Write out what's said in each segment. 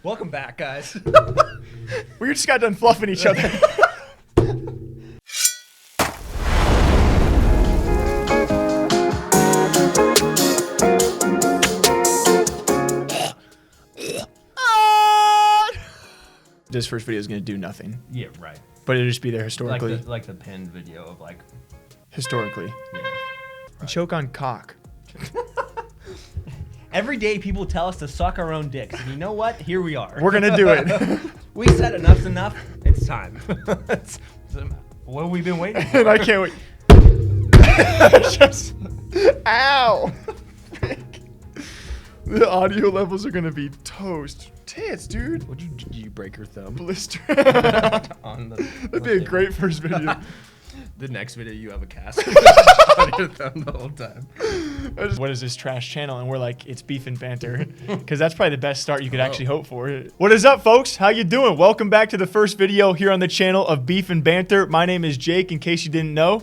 Welcome back, guys. We just got done fluffing each other. This first video is going to do nothing. Yeah, right. But it'll just be there historically. Like the pinned video of like... Historically. Yeah. Right. Choke on cock. Every day people tell us to suck our own dicks. And you know what? Here we are. We're going to do it. We said enough's enough. It's time. What have we been waiting for? And I can't wait. Just, ow. The audio levels are going to be toast. Tits, dude. Did you break your thumb? Blister. On the That'd be a great first video. The next video, you have a cast on your thumb the whole time. What is this trash channel? And we're like, it's beef and banter. Because that's probably the best start you could actually hope for. What is up, folks? How you doing? Welcome back to the first video here on the channel of Beef and Banter. My name is Jake, in case you didn't know.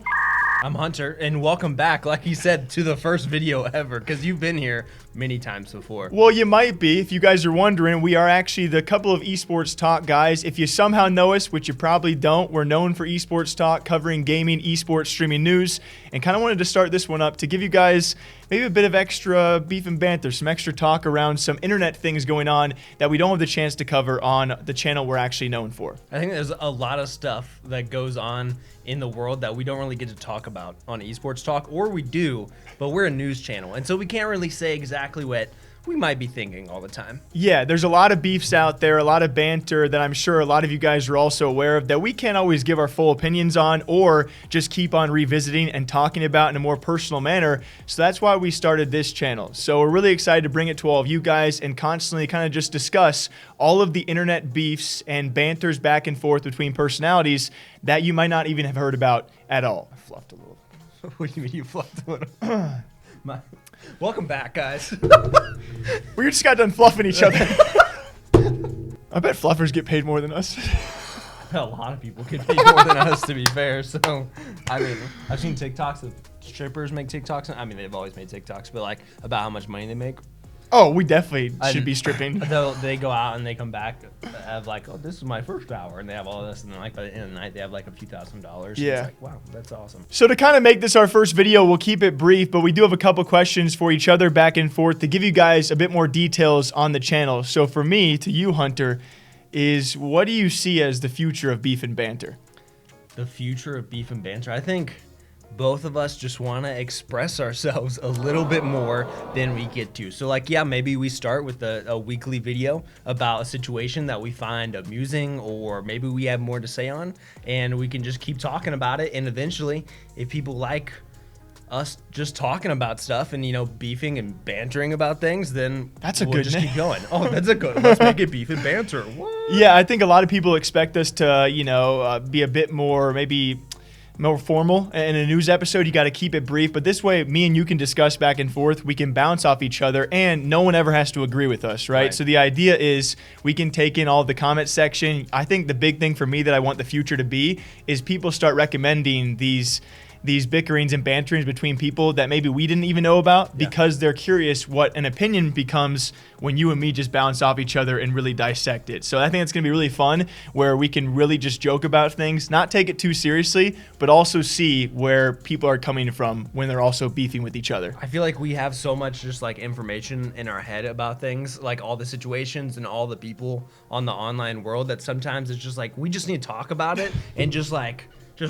I'm Hunter, and welcome back, like you said, to the first video ever, because you've been here many times before. Well, you might be. If you guys are wondering, we are actually the couple of esports talk guys. If you somehow know us, which you probably don't, we're known for esports talk, covering gaming, esports, streaming news, and kind of wanted to start this one up to give you guys maybe a bit of extra beef and banter, some extra talk around some internet things going on that we don't have the chance to cover on the channel we're actually known for. I think there's a lot of stuff that goes on in the world that we don't really get to talk about on esports talk, or we do, but we're a news channel, and so we can't really say exactly what we might be thinking all the time. Yeah, there's a lot of beefs out there, a lot of banter that I'm sure a lot of you guys are also aware of that we can't always give our full opinions on or just keep on revisiting and talking about in a more personal manner. So that's why we started this channel. So we're really excited to bring it to all of you guys and constantly kind of just discuss all of the internet beefs and banters back and forth between personalities that you might not even have heard about at all. I fluffed a little. What do you mean you fluffed a little? Welcome back, guys. We just got done fluffing each other. I bet fluffers get paid more than us. A lot of people get paid more than us, to be fair. So, I mean, I've seen TikToks of strippers make TikToks. I mean, they've always made TikToks, but like about how much money they make. Oh, we definitely should be stripping. They go out and they come back, have like, oh, this is my first hour, and they have all this, and then like by the end of the night, they have like a few $1,000s. Yeah. It's like, wow, that's awesome. So to kind of make this our first video, we'll keep it brief, but we do have a couple questions for each other back and forth to give you guys a bit more details on the channel. So for me, to you, Hunter, is what do you see as the future of beef and banter? The future of beef and banter? I think both of us just want to express ourselves a little bit more than we get to. So like, yeah, maybe we start with a weekly video about a situation that we find amusing, or maybe we have more to say on, and we can just keep talking about it. And eventually, if people like us just talking about stuff and, you know, beefing and bantering about things, then we'll just keep going. Oh, that's a good one. Let's make it beef and banter. What? Yeah, I think a lot of people expect us to, you know, be a bit more, maybe more formal. In a news episode, you got to keep it brief, but this way me and you can discuss back and forth, we can bounce off each other, and no one ever has to agree with us, right? So the idea is we can take in all the comment section. I think the big thing for me that I want the future to be is people start recommending these bickerings and banterings between people that maybe we didn't even know about, because they're curious what an opinion becomes when you and me just bounce off each other and really dissect it. So I think it's going to be really fun, where we can really just joke about things, not take it too seriously, but also see where people are coming from when they're also beefing with each other. I feel like we have so much just like information in our head about things, like all the situations and all the people on the online world, that sometimes it's just like we just need to talk about it and just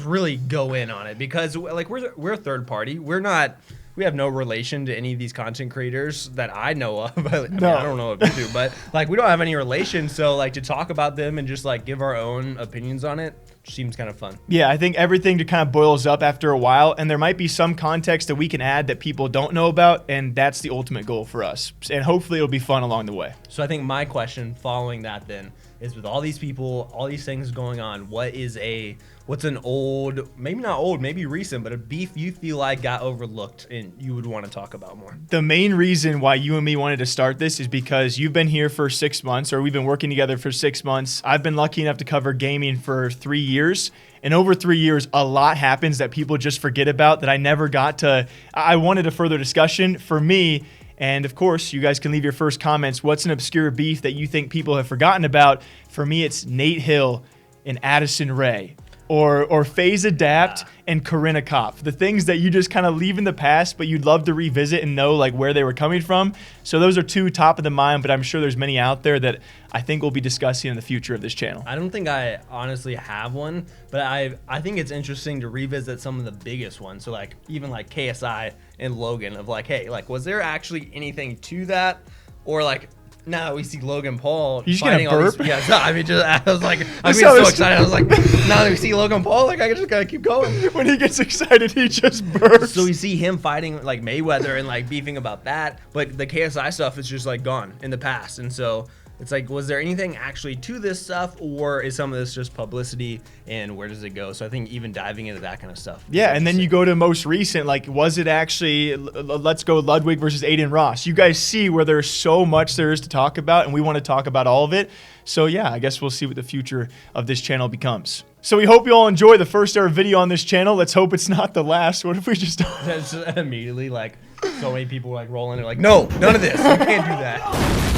really go in on it, because like we're a third party. We have no relation to any of these content creators that I know of. I mean, I don't know if you do, but like we don't have any relation. So like to talk about them and just like give our own opinions on it seems kind of fun. Yeah, I think everything just kind of boils up after a while, and there might be some context that we can add that people don't know about, and that's the ultimate goal for us. And hopefully it'll be fun along the way. So I think my question following that then is, with all these people, all these things going on, what's an old, maybe not old, maybe recent, but a beef you feel like got overlooked and you would want to talk about more? The main reason why you and me wanted to start this is because you've been here for 6 months, or we've been working together for 6 months. I've been lucky enough to cover gaming for 3 years. And over 3 years, a lot happens that people just forget about that I never got to. I wanted a further discussion. For me, And of course, you guys can leave your first comments. What's an obscure beef that you think people have forgotten about? For me, it's Nate Hill and Addison Rae. Or FaZe Adapt and Corinna Kopf. The things that you just kind of leave in the past, but you'd love to revisit and know like where they were coming from. So those are two top of the mind, but I'm sure there's many out there that I think we'll be discussing in the future of this channel. I don't think I honestly have one, but I think it's interesting to revisit some of the biggest ones. So like even like KSI and Logan of like, hey, like was there actually anything to that? Or like now that we see Logan Paul fighting all these, yeah, no, I mean, I was like, I'm so excited. I was like, now that we see Logan Paul, like I just gotta keep going. When he gets excited, he just burps. So we see him fighting like Mayweather and like beefing about that, but the KSI stuff is just like gone in the past, and so it's like, was there anything actually to this stuff, or is some of this just publicity, and where does it go? So I think even diving into that kind of stuff. Yeah, and then you go to most recent, like, was it actually, let's go Ludwig versus Aiden Ross. You guys see where there's so much there is to talk about, and we want to talk about all of it. So yeah, I guess we'll see what the future of this channel becomes. So we hope you all enjoy the first ever video on this channel. Let's hope it's not the last. What if we just That's immediately like so many people like rolling and like, no, none of this. You can't do that.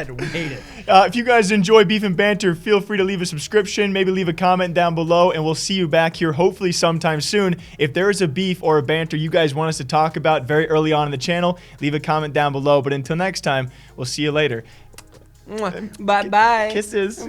We hate it. If you guys enjoy Beef and Banter, feel free to leave a subscription, maybe leave a comment down below, and we'll see you back here hopefully sometime soon. If there is a beef or a banter you guys want us to talk about very early on in the channel, leave a comment down below. But until next time, we'll see you later. Bye-bye. Kisses.